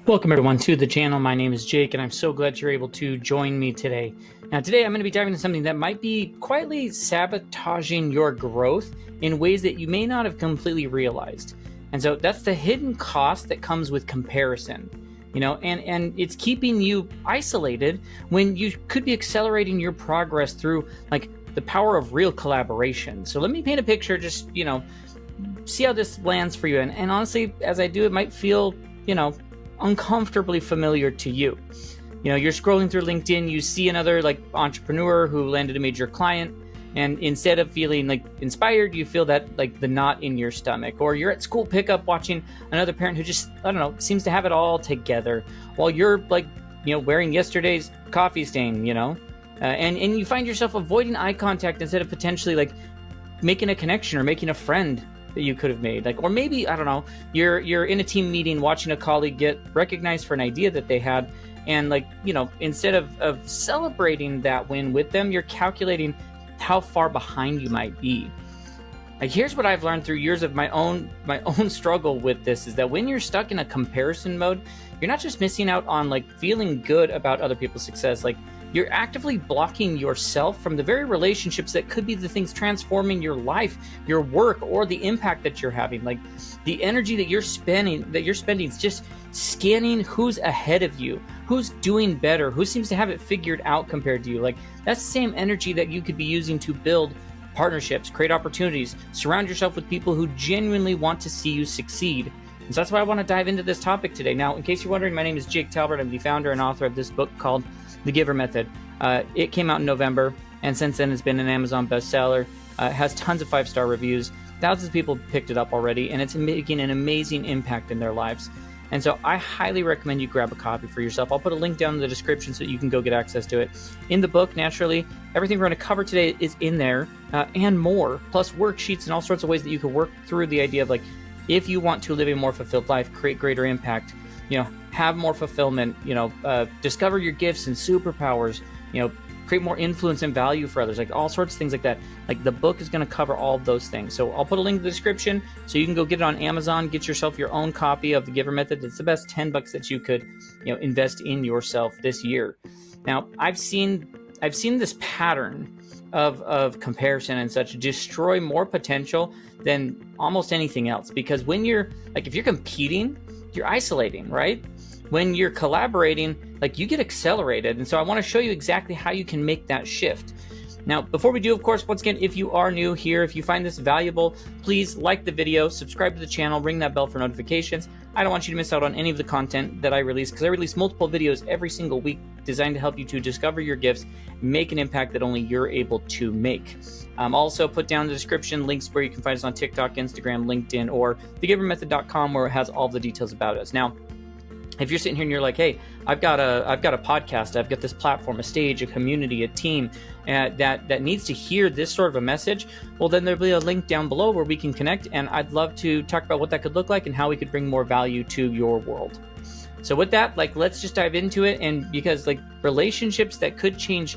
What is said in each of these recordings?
Welcome everyone to the channel. My name is Jake and I'm so glad you're able to join me today. Now today I'm going to be diving into something that might be quietly sabotaging your growth in ways that you may not have completely realized. And so that's the hidden cost that comes with comparison. And it's keeping you isolated when you could be accelerating your progress through like the power of real collaboration. So let me paint a picture, just, see how this lands for you. And honestly, as I do, it might feel, uncomfortably familiar to you. You're scrolling through LinkedIn, you see another like entrepreneur who landed a major client, and instead of feeling like inspired, you feel that like the knot in your stomach. Or you're at school pickup watching another parent who just, seems to have it all together, while you're like, wearing yesterday's coffee stain, and you find yourself avoiding eye contact instead of potentially like making a connection or making a friend that you could have made. Or maybe, you're in a team meeting watching a colleague get recognized for an idea that they had, and instead of celebrating that win with them, you're calculating how far behind you might be. Here's what I've learned through years of my own struggle with this, is that when you're stuck in a comparison mode, you're not just missing out on feeling good about other people's success, you're actively blocking yourself from the very relationships that could be the things transforming your life, your work, or the impact that you're having. The energy that you're spending is just scanning who's ahead of you, who's doing better, who seems to have it figured out compared to you. That's the same energy that you could be using to build partnerships, create opportunities, surround yourself with people who genuinely want to see you succeed. And so that's why I want to dive into this topic today. Now, in case you're wondering, my name is Jake Talbert. I'm the founder and author of this book called The GIVER Method. It came out in November, and since then it's been an Amazon bestseller. It has tons of 5-star reviews. Thousands of people picked it up already, and it's making an amazing impact in their lives. And so I highly recommend you grab a copy for yourself. I'll put a link down in the description so that you can go get access to it. In the book, naturally, everything we're going to cover today is in there, and more, plus worksheets and all sorts of ways that you can work through the idea of if you want to live a more fulfilled life, create greater impact, have more fulfillment, discover your gifts and superpowers, create more influence and value for others, all sorts of things like that. The book is going to cover all of those things. So I'll put a link in the description so you can go get it on Amazon, get yourself your own copy of The GIVER Method. It's the best $10 that you could, invest in yourself this year. Now, I've seen this pattern of comparison and such destroy more potential than almost anything else, because when you're if you're competing, you're isolating, right? When you're collaborating, you get accelerated. And so I want to show you exactly how you can make that shift. Now, before we do, of course, once again, if you are new here, if you find this valuable, please like the video, subscribe to the channel, ring that bell for notifications. I don't want you to miss out on any of the content that I release, because I release multiple videos every single week designed to help you to discover your gifts, make an impact that only you're able to make. Also put down in the description links where you can find us on TikTok, Instagram, LinkedIn, or thegivermethod.com, where it has all the details about us. Now, if you're sitting here and you're like, hey, I've got a podcast, I've got this platform, a stage, a community, a team that needs to hear this sort of a message, well, then there'll be a link down below where we can connect, and I'd love to talk about what that could look like and how we could bring more value to your world. So with that, let's just dive into it. And because relationships that could change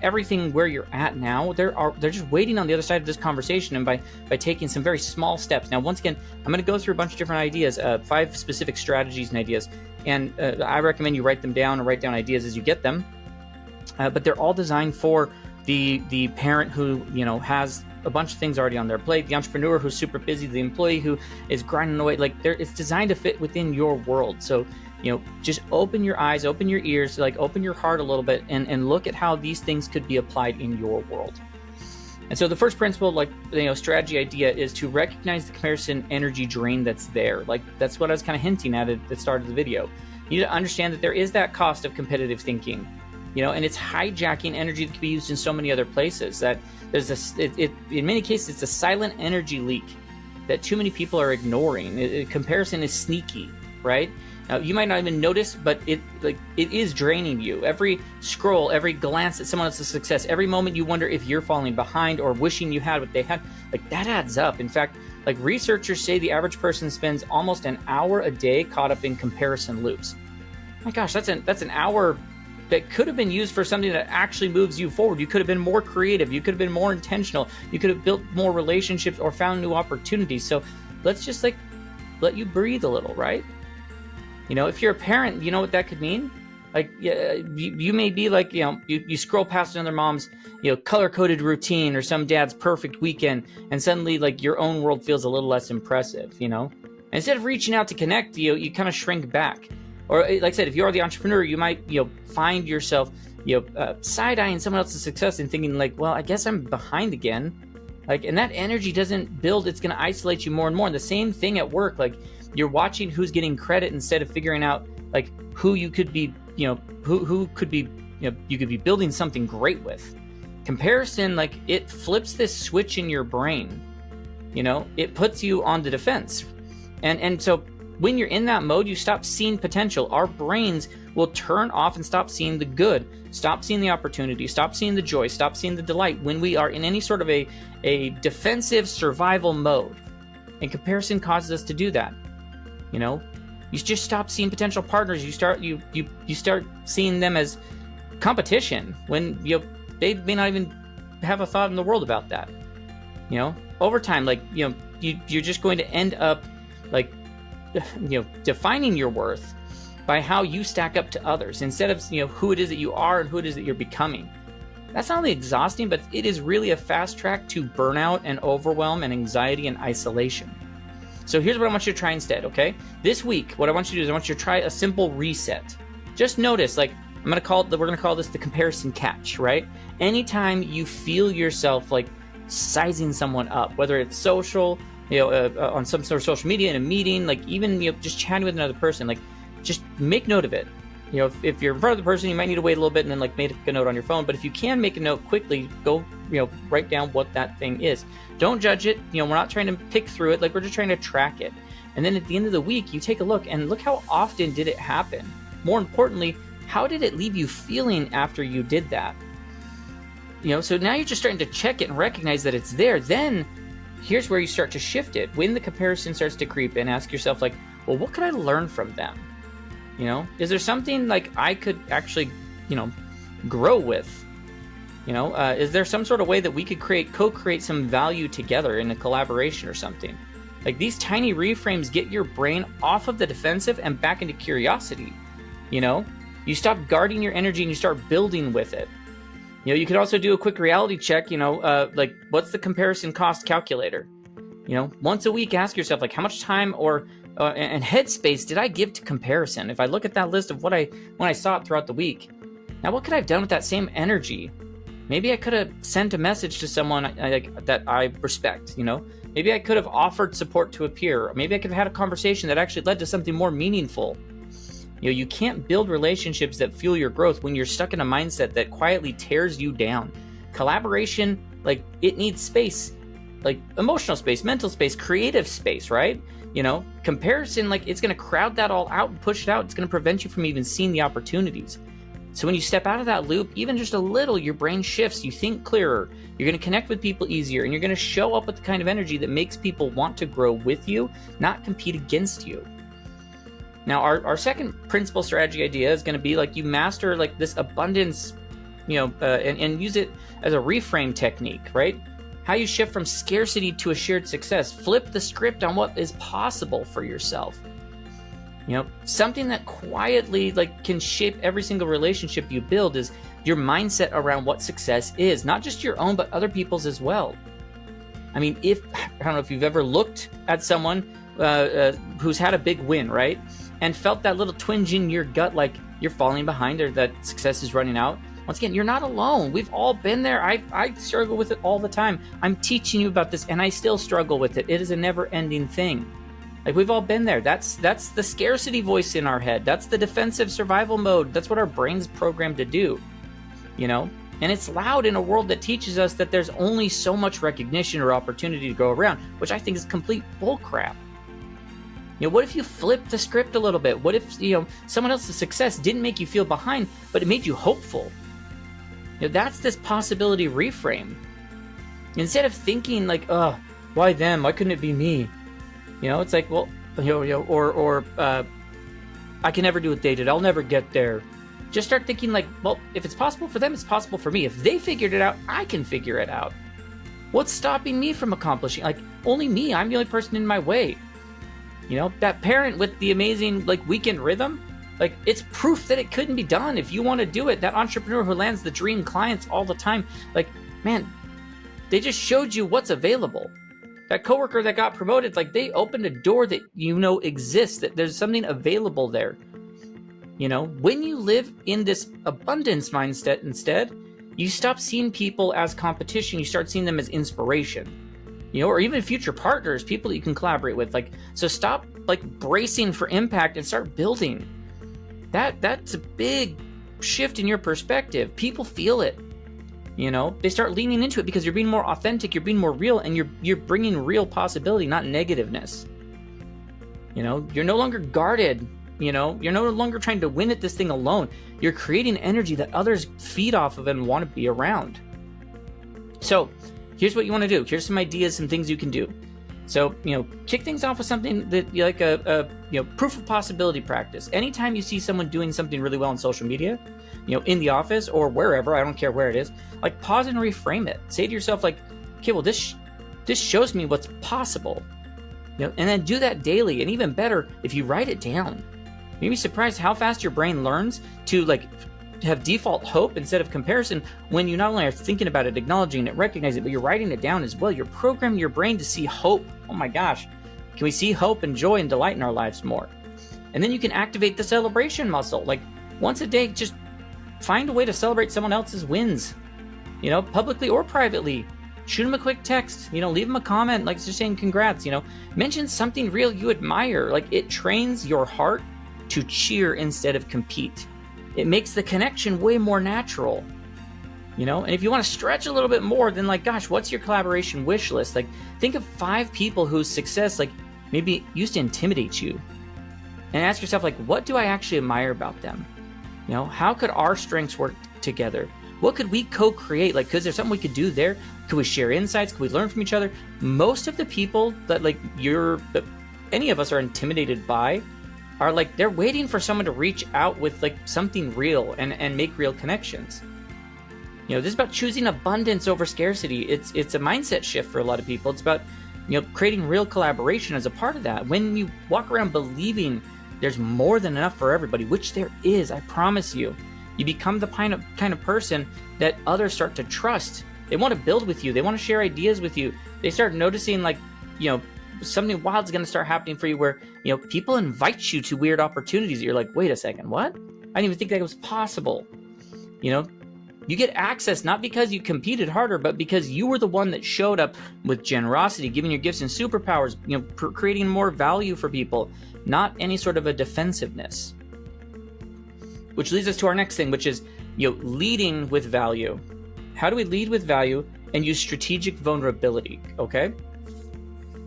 everything where you're at now, they're just waiting on the other side of this conversation, and by taking some very small steps. Now, once again, I'm going to go through a bunch of different ideas, 5 specific strategies and ideas, and I recommend you write them down or write down ideas as you get them. But they're all designed for the parent who has a bunch of things already on their plate, the entrepreneur who's super busy, the employee who is grinding away. It's designed to fit within your world. So just open your eyes, open your ears, open your heart a little bit, and look at how these things could be applied in your world. And so the first principle, strategy idea, is to recognize the comparison energy drain that's there. That's what I was kind of hinting at the start of the video. You need to understand that there is that cost of competitive thinking, and it's hijacking energy that can be used in so many other places. That there's in many cases, it's a silent energy leak that too many people are ignoring. Comparison is sneaky, right? Now, you might not even notice, but it is draining you. Every scroll, every glance at someone else's success, every moment you wonder if you're falling behind or wishing you had what they had, that adds up. In fact, researchers say the average person spends almost an hour a day caught up in comparison loops. My gosh, that's an hour that could have been used for something that actually moves you forward. You could have been more creative. You could have been more intentional. You could have built more relationships or found new opportunities. So let's just let you breathe a little, right? You know, if you're a parent, you know what that could mean? Like, you may be like, you scroll past another mom's, color-coded routine or some dad's perfect weekend, and suddenly, like, your own world feels a little less impressive, Instead of reaching out to connect, you kind of shrink back. Or, like I said, if you are the entrepreneur, you might, find yourself, side-eyeing someone else's success and thinking, like, well, I guess I'm behind again. Like, and that energy doesn't build, it's going to isolate you more and more. And the same thing at work, like, you're watching who's getting credit instead of figuring out, like, who you could be, who could be, you could be building something great with. Comparison, like, it flips this switch in your brain, it puts you on the defense. And so when you're in that mode, you stop seeing potential. Our brains will turn off and stop seeing the good, stop seeing the opportunity, stop seeing the joy, stop seeing the delight when we are in any sort of a defensive survival mode. And comparison causes us to do that. You just stop seeing potential partners. You start seeing them as competition when they may not even have a thought in the world about that. Over time, like, you're just going to end up, like, defining your worth by how you stack up to others instead of who it is that you are and who it is that you're becoming. That's not only exhausting, but it is really a fast track to burnout and overwhelm and anxiety and isolation. So here's what I want you to try instead, okay? This week, what I want you to do is I want you to try a simple reset. Just notice, like, we're going to call this the comparison catch, right? Anytime you feel yourself, like, sizing someone up, whether it's social, on some sort of social media, in a meeting, like, even, just chatting with another person, like, just make note of it. If you're in front of the person, you might need to wait a little bit and then, like, make a note on your phone. But if you can make a note quickly, go, write down what that thing is. Don't judge it. We're not trying to pick through it. Like, we're just trying to track it. And then at the end of the week, you take a look and look how often did it happen. More importantly, how did it leave you feeling after you did that? So now you're just starting to check it and recognize that it's there. Then here's where you start to shift it. When the comparison starts to creep in, ask yourself, like, well, what could I learn from them? Is there something, like, I could actually, grow with? Is there some sort of way that we could co-create some value together in a collaboration or something? Like, these tiny reframes get your brain off of the defensive and back into curiosity. You stop guarding your energy and you start building with it. You could also do a quick reality check, like, what's the comparison cost calculator? Once a week, ask yourself, like, how much time and headspace did I give to comparison? If I look at that list of when I saw it throughout the week, now what could I have done with that same energy? Maybe I could have sent a message to someone that I respect, Maybe I could have offered support to a peer. Or maybe I could have had a conversation that actually led to something more meaningful. You can't build relationships that fuel your growth when you're stuck in a mindset that quietly tears you down. Collaboration, like, it needs space, like emotional space, mental space, creative space, right? Comparison, like, it's going to crowd that all out and push it out. It's going to prevent you from even seeing the opportunities. So when you step out of that loop, even just a little, your brain shifts, you think clearer, you're going to connect with people easier, and you're going to show up with the kind of energy that makes people want to grow with you, not compete against you. Now, our second principal strategy idea is going to be, like, you master, like, this abundance, and use it as a reframe technique, right? How you shift from scarcity to a shared success. Flip the script on what is possible for yourself. Something that quietly, like, can shape every single relationship you build is your mindset around what success is, not just your own, but other people's as well. I mean, I don't know if you've ever looked at someone who's had a big win, right? And felt that little twinge in your gut, like you're falling behind or that success is running out. Once again, you're not alone. We've all been there. I struggle with it all the time. I'm teaching you about this and I still struggle with it. It is a never-ending thing. Like, we've all been there. That's the scarcity voice in our head. That's the defensive survival mode. That's what our brain's programmed to do, And it's loud in a world that teaches us that there's only so much recognition or opportunity to go around, which I think is complete bullcrap. What if you flip the script a little bit? What if, someone else's success didn't make you feel behind, but it made you hopeful? That's this possibility reframe. Instead of thinking, like, why them? Why couldn't it be me? It's like, well, I can never do what they did. I'll never get there. Just start thinking, like, well, if it's possible for them, it's possible for me. If they figured it out, I can figure it out. What's stopping me from accomplishing? Like, only me. I'm the only person in my way. You know, that parent with the amazing like weekend rhythm, like it's proof that it couldn't be done if you want to do it. That entrepreneur who lands the dream clients all the time, like, man, they just showed you what's available. That coworker that got promoted, like they opened a door that you know exists, that there's something available there. You know, when you live in this abundance mindset instead, you stop seeing people as competition, you start seeing them as inspiration. You know, or even future partners, people that you can collaborate with. Like, so stop like bracing for impact and start building. That's a big shift in your perspective. People feel it. You know, they start leaning into it because you're being more authentic, you're being more real, and you're bringing real possibility, not negativeness. You know, you're no longer guarded. You know, you're no longer trying to win at this thing alone. You're creating energy that others feed off of and want to be around. So here's what you want to do. Here's some ideas, some things you can do. So, you know, kick things off with something that you like a proof of possibility practice. Anytime you see someone doing something really well on social media, you know, in the office or wherever, I don't care where it is, like pause and reframe it. Say to yourself like, okay, well, this shows me what's possible. You know, and then do that daily. And even better, if you write it down. You'd be surprised how fast your brain learns to like have default hope instead of comparison when you not only are thinking about it, acknowledging it, recognizing it, but you're writing it down as well. You're programming your brain to see hope. Oh my gosh. Can we see hope and joy and delight in our lives more? And then you can activate the celebration muscle. Like once a day, just find a way to celebrate someone else's wins, you know, publicly or privately. Shoot them a quick text, you know, leave them a comment, like just saying congrats, you know, mention something real you admire. Like it trains your heart to cheer instead of compete. It makes the connection way more natural, you know? And if you want to stretch a little bit more, then like, gosh, what's your collaboration wish list? Like think of 5 people whose success like maybe used to intimidate you, and ask yourself like, what do I actually admire about them? You know, how could our strengths work together? What could we co-create? Like, is there something we could do there? Could we share insights? Could we learn from each other? Most of the people that like any of us are intimidated by are like, they're waiting for someone to reach out with like something real and make real connections. You know, this is about choosing abundance over scarcity. It's a mindset shift for a lot of people. It's about, you know, creating real collaboration as a part of that. When you walk around believing there's more than enough for everybody, which there is, I promise you, you become the kind of person that others start to trust. They want to build with you. They want to share ideas with you. They start noticing like, you know, something wild is going to start happening for you where, you know, people invite you to weird opportunities that you're like, wait a second, what? I didn't even think that was possible. You know, you get access not because you competed harder, but because you were the one that showed up with generosity, giving your gifts and superpowers, you know, creating more value for people, not any sort of a defensiveness. Which leads us to our next thing, which is, you know, leading with value. How do we lead with value and use strategic vulnerability? Okay.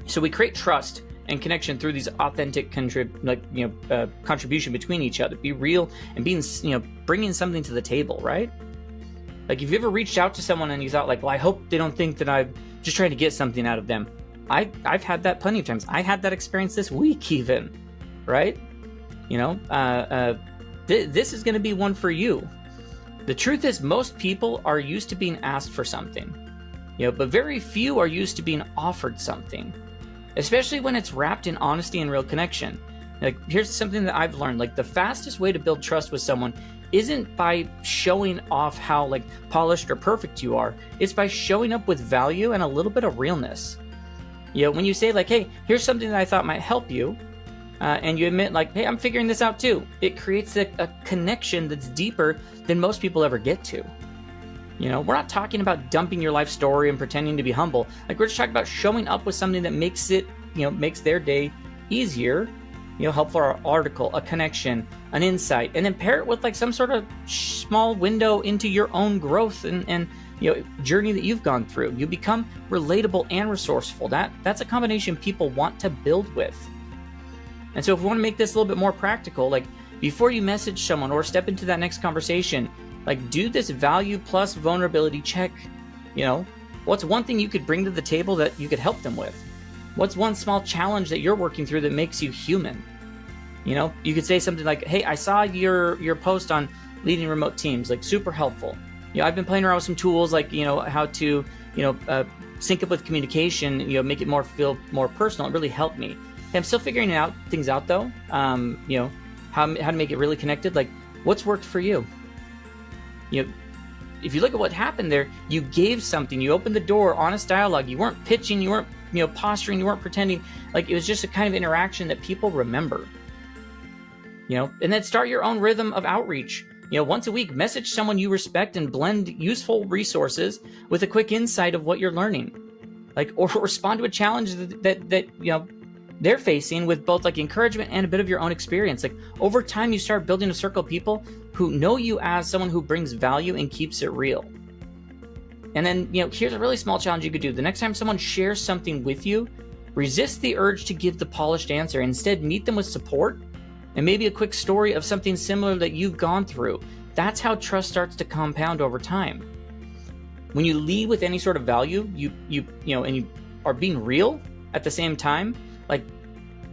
So we create trust and connection through these authentic contribution between each other. Be real and being, you know, bringing something to the table, right? Like if you ever reached out to someone and you thought like, well, I hope they don't think that I'm just trying to get something out of them. I've had that plenty of times. I had that experience this week even, right? You know, this is going to be one for you. The truth is most people are used to being asked for something, you know, but very few are used to being offered something. Especially when it's wrapped in honesty and real connection. Like, here's something that I've learned. Like, the fastest way to build trust with someone isn't by showing off how, like, polished or perfect you are. It's by showing up with value and a little bit of realness. You know, when you say, like, hey, here's something that I thought might help you, and you admit, like, hey, I'm figuring this out too. It creates a connection that's deeper than most people ever get to. You know, we're not talking about dumping your life story and pretending to be humble. Like, we're just talking about showing up with something that makes it, you know, makes their day easier, you know, helpful article, a connection, an insight, and then pair it with like some sort of small window into your own growth and you know, journey that you've gone through. You become relatable and resourceful. That's a combination people want to build with. And so if we want to make this a little bit more practical, like before you message someone or step into that next conversation, like do this value plus vulnerability check. You know, what's one thing you could bring to the table that you could help them with? What's one small challenge that you're working through that makes you human? You know, you could say something like, hey, I saw your post on leading remote teams, like super helpful. You know, I've been playing around with some tools like, you know, how to, you know, sync up with communication, you know, make it feel more personal. It really helped me. I'm still figuring things out though. You know, how to make it really connected. Like, what's worked for you? You know, if you look at what happened there, you gave something, you opened the door, honest dialogue. You weren't pitching, you weren't, you know, posturing, you weren't pretending. Like, it was just a kind of interaction that people remember. You know, and then start your own rhythm of outreach. You know, once a week, message someone you respect and blend useful resources with a quick insight of what you're learning. Like, or respond to a challenge that you know they're facing with both like encouragement and a bit of your own experience. Like, over time, you start building a circle of people who know you as someone who brings value and keeps it real. And then, you know, here's a really small challenge you could do. The next time someone shares something with you, resist the urge to give the polished answer. Instead, meet them with support and maybe a quick story of something similar that you've gone through. That's how trust starts to compound over time. When you lead with any sort of value, you know, and you are being real at the same time, like,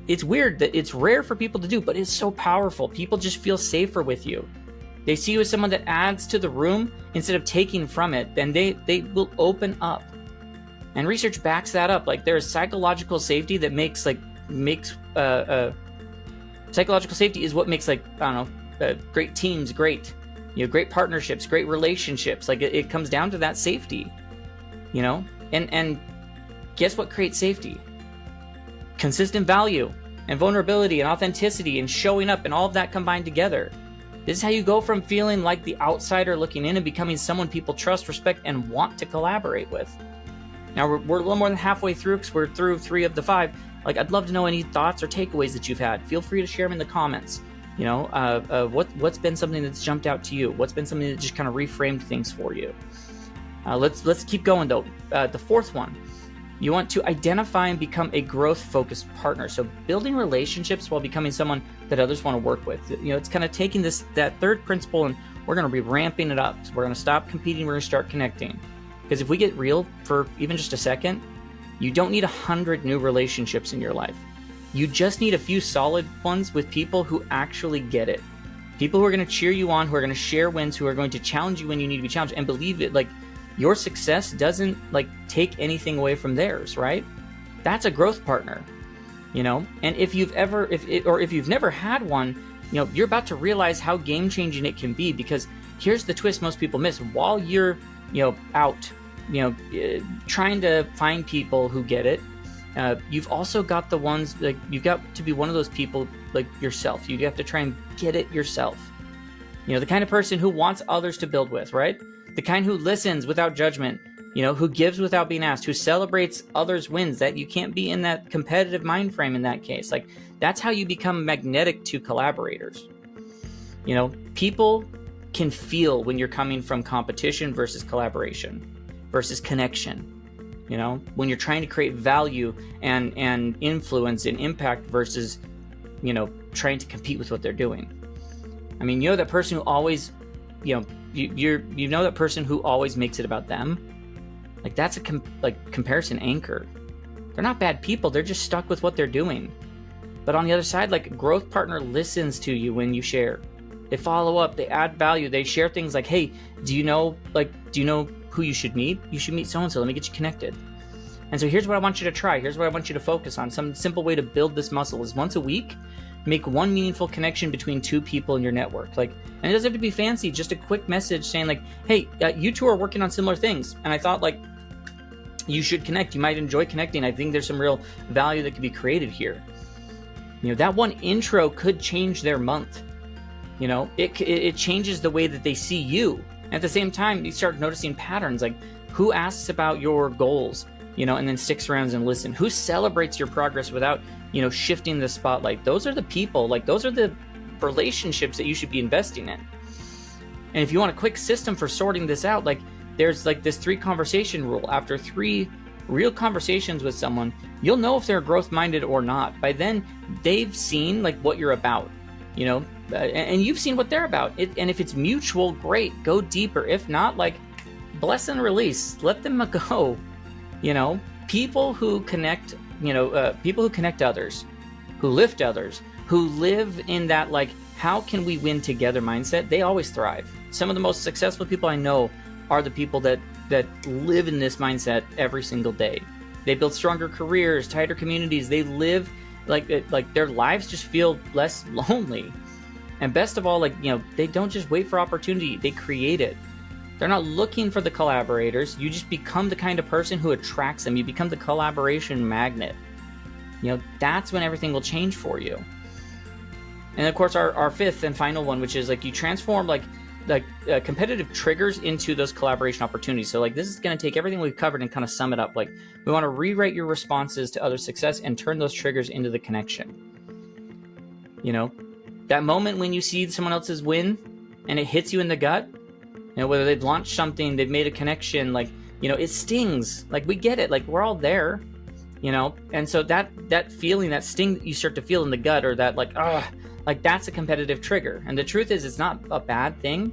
it's weird that it's rare for people to do, but it's so powerful. People just feel safer with you. They see you as someone that adds to the room instead of taking from it, then they will open up. And research backs that up. Like, there's psychological safety that psychological safety is what makes, like, I don't know, great teams great. You know, great partnerships, great relationships. Like, it comes down to that safety, you know? And guess what creates safety? Consistent value and vulnerability and authenticity and showing up and all of that combined together. This is how you go from feeling like the outsider looking in and becoming someone people trust, respect, and want to collaborate with. Now, we're a little more than halfway through because we're through 3 of the 5. Like, I'd love to know any thoughts or takeaways that you've had. Feel free to share them in the comments. You know, what's been something that's jumped out to you? What's been something that just kind of reframed things for you? Let's keep going though. The 4th one, you want to identify and become a growth-focused partner. So building relationships while becoming someone that others want to work with. You know, it's kind of taking that 3rd principle and we're going to be ramping it up. So we're going to stop competing. We're going to start connecting. Because if we get real for even just a second, you don't need 100 new relationships in your life. You just need a few solid ones with people who actually get it. People who are going to cheer you on, who are going to share wins, who are going to challenge you when you need to be challenged, and believe it. Like, your success doesn't like take anything away from theirs, right? That's a growth partner, you know? And if you've never had one, you know, you're about to realize how game-changing it can be, because here's the twist most people miss. While you're, you know, out, you know, trying to find people who get it, you've also got the ones, like, you've got to be one of those people, like yourself. You have to try and get it yourself. You know, the kind of person who wants others to build with, right? The kind who listens without judgment, you know, who gives without being asked, who celebrates others' wins. That you can't be in that competitive mind frame in that case. Like, that's how you become magnetic to collaborators. You know, people can feel when you're coming from competition versus collaboration versus connection. You know, when you're trying to create value and influence and impact versus, you know, trying to compete with what they're doing. I mean, you know that person who always, you know, you know that person who always makes it about them. Like, that's a comparison anchor. They're not bad people. They're just stuck with what they're doing. But on the other side, like, a growth partner listens to you when you share. They follow up. They add value. They share things like, hey, do you know who you should meet? You should meet so-and-so. Let me get you connected. And so here's what I want you to try. Here's what I want you to focus on. Some simple way to build this muscle is once a week, make one meaningful connection between 2 people in your network. Like, and it doesn't have to be fancy, just a quick message saying like, hey, you 2 are working on similar things. And I thought, like, you should connect. You might enjoy connecting. I think there's some real value that could be created here. You know, that one intro could change their month. You know, it changes the way that they see you. At the same time, you start noticing patterns, like who asks about your goals, you know, and then sticks around and listen. Who celebrates your progress without, you know, shifting the spotlight. Those are the people, like those are the relationships that you should be investing in. And if you want a quick system for sorting this out, like there's like this 3 conversation rule. After 3 real conversations with someone, you'll know if they're growth minded or not. By then, they've seen like what you're about, you know, and you've seen what they're about. And if it's mutual, great, go deeper. If not, like, bless and release, let them go. You know, people who connect, you know, people who connect others, who lift others, who live in that, like, how can we win together mindset, they always thrive. Some of the most successful people I know are the people that live in this mindset every single day. They build stronger careers, tighter communities. They live like their lives just feel less lonely. And best of all, like, you know, they don't just wait for opportunity, they create it. They're not looking for the collaborators. You just become the kind of person who attracts them. You become the collaboration magnet. You know, that's when everything will change for you. And of course, our fifth and final one, which is like you transform like competitive triggers into those collaboration opportunities. So like this is going to take everything we've covered and kind of sum it up. Like we want to rewrite your responses to other success and turn those triggers into the connection. You know, that moment when you see someone else's win and it hits you in the gut, you know, whether they've launched something, they've made a connection, like, you know, it stings. Like we get it. Like we're all there, you know? And so that feeling, that sting that you start to feel in the gut, or that like that's a competitive trigger. And the truth is, it's not a bad thing,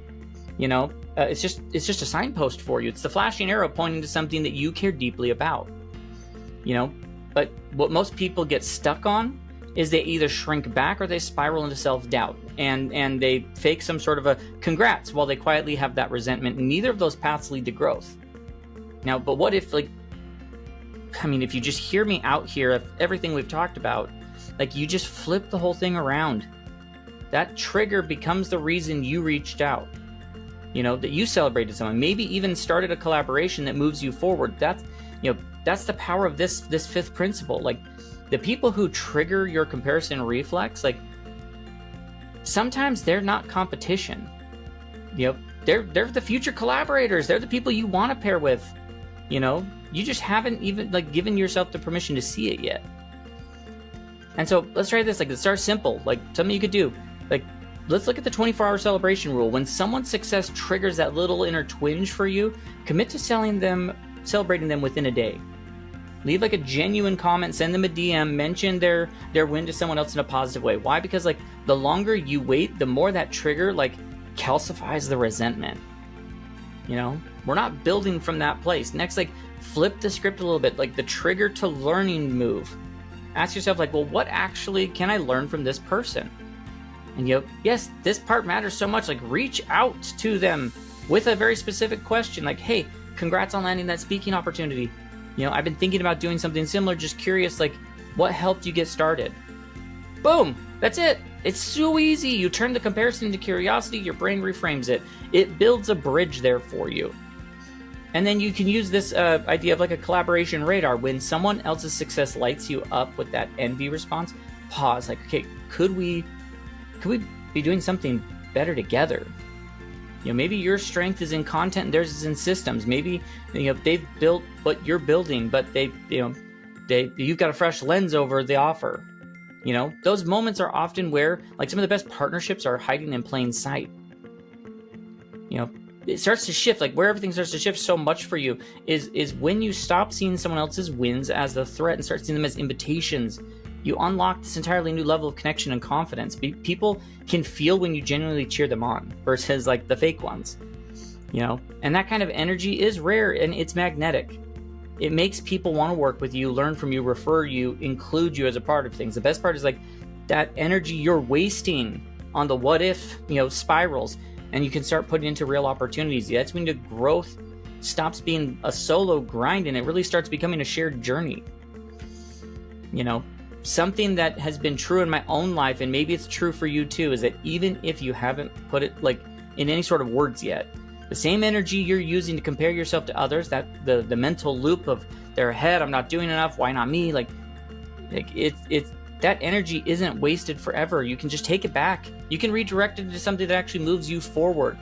you know? It's just a signpost for you. It's the flashing arrow pointing to something that you care deeply about, you know? But what most people get stuck on is they either shrink back or they spiral into self-doubt, and they fake some sort of a congrats while they quietly have that resentment. And neither of those paths lead to growth. Now, but what if, like, I mean, if you just hear me out here of everything we've talked about, like you just flip the whole thing around. That trigger becomes the reason you reached out, you know, that you celebrated someone, maybe even started a collaboration that moves you forward. That's, you know, that's the power of this fifth principle. Like the people who trigger your comparison reflex, like sometimes they're not competition. You know, they're the future collaborators. They're the people you want to pair with. You know, you just haven't even like given yourself the permission to see it yet. And so let's try this. Like, let's start simple. Like something you could do. Like, let's look at the 24-hour celebration rule. When someone's success triggers that little inner twinge for you, commit to celebrating them within a day. Leave like a genuine comment, send them a DM, mention their win to someone else in a positive way. Why? Because like the longer you wait, the more that trigger like calcifies the resentment. You know, we're not building from that place. Next, like flip the script a little bit, like the trigger to learning move. Ask yourself like, well, what actually can I learn from this person? And you know, yes, this part matters so much. Like reach out to them with a very specific question. Like, hey, congrats on landing that speaking opportunity. You know, I've been thinking about doing something similar, just curious, like what helped you get started? Boom, that's it. It's so easy. You turn the comparison into curiosity, your brain reframes it. It builds a bridge there for you. And then you can use this idea of like a collaboration radar. When someone else's success lights you up with that envy response, pause, like, okay, could we be doing something better together? You know, maybe your strength is in content and theirs is in systems. Maybe, you know, they've built what you're building, but you've got a fresh lens over the offer. You know, those moments are often where like some of the best partnerships are hiding in plain sight. You know, it starts to shift, like where everything starts to shift so much for you is when you stop seeing someone else's wins as the threat and start seeing them as invitations. You unlock this entirely new level of connection and confidence. People can feel when you genuinely cheer them on versus like the fake ones, you know, and that kind of energy is rare and it's magnetic. It makes people want to work with you, learn from you, refer you, include you as a part of things. The best part is like that energy you're wasting on the what if, you know, spirals, and you can start putting into real opportunities. That's when the growth stops being a solo grind and it really starts becoming a shared journey. You know, something that has been true in my own life, and maybe it's true for you too, is that even if you haven't put it like in any sort of words yet, the same energy you're using to compare yourself to others, that the mental loop of their head, I'm not doing enough, why not me? Like it's that energy isn't wasted forever. You can just take it back. You can redirect it into something that actually moves you forward.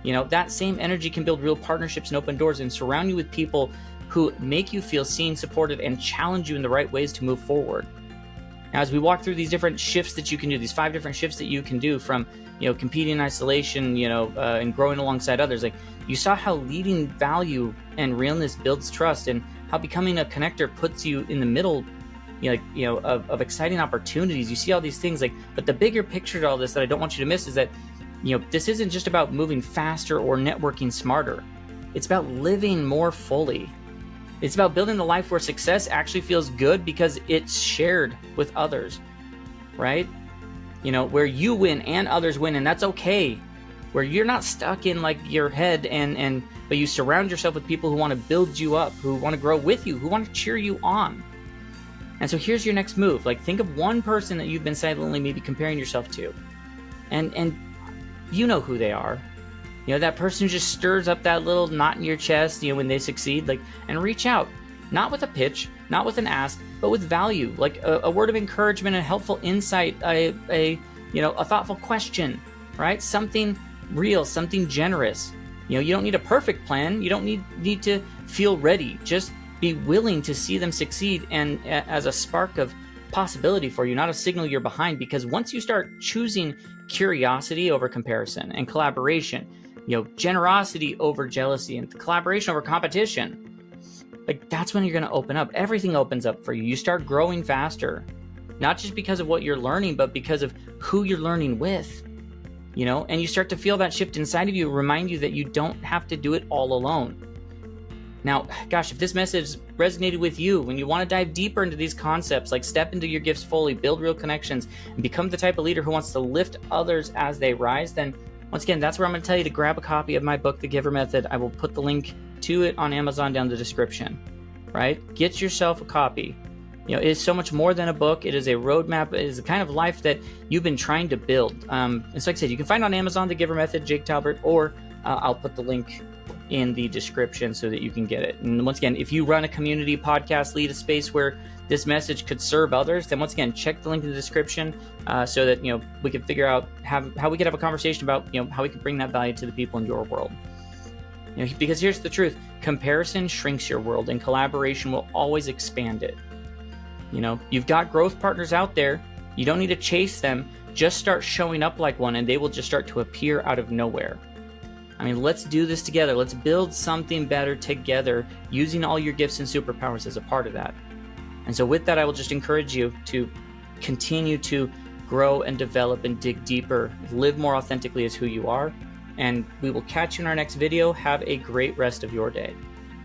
You know, that same energy can build real partnerships and open doors and surround you with people who make you feel seen, supported, and challenge you in the right ways to move forward. Now, as we walk through these different shifts that you can do, these 5 different shifts that you can do from, you know, competing in isolation, you know, and growing alongside others, like you saw how leading value and realness builds trust, and how becoming a connector puts you in the middle, of exciting opportunities. You see all these things, like, but the bigger picture to all this that I don't want you to miss is that, you know, this isn't just about moving faster or networking smarter. It's about living more fully. It's about building a life where success actually feels good because it's shared with others, right? You know, where you win and others win, and that's okay. Where you're not stuck in like your head but you surround yourself with people who want to build you up, who want to grow with you, who want to cheer you on. And so here's your next move. Like, think of one person that you've been silently maybe comparing yourself to, and you know who they are. You know, that person who just stirs up that little knot in your chest, you know, when they succeed, like, and reach out, not with a pitch, not with an ask, but with value, like a word of encouragement, a helpful insight, a thoughtful question, right? Something real, something generous. You know, you don't need a perfect plan. You don't need to feel ready. Just be willing to see them succeed, and as a spark of possibility for you, not a signal you're behind. Because once you start choosing curiosity over comparison, and collaboration, you know, generosity over jealousy, and collaboration over competition, like, that's when you're going to open up. Everything opens up for you. You start growing faster, not just because of what you're learning, but because of who you're learning with, you know, and you start to feel that shift inside of you, remind you that you don't have to do it all alone. Now, gosh, if this message resonated with you, when you want to dive deeper into these concepts, like step into your gifts fully, build real connections, and become the type of leader who wants to lift others as they rise, then once again, that's where I'm going to tell you to grab a copy of my book, The Giver Method. I will put the link to it on Amazon down in the description, right? Get yourself a copy. You know, it is so much more than a book. It is a roadmap. It is the kind of life that you've been trying to build. And so, like I said, you can find on Amazon, The Giver Method, Jake Talbert, or I'll put the link in the description so that you can get it. And once again, if you run a community podcast, lead a space where this message could serve others, then once again, check the link in the description so that, you know, we can figure out how we could have a conversation about, you know, how we can bring that value to the people in your world. You know, because here's the truth: comparison shrinks your world, and collaboration will always expand it. You know, you've got growth partners out there. You don't need to chase them. Just start showing up like one, and they will just start to appear out of nowhere. I mean, let's do this together. Let's build something better together, using all your gifts and superpowers as a part of that. And so with that, I will just encourage you to continue to grow and develop and dig deeper, live more authentically as who you are. And we will catch you in our next video. Have a great rest of your day.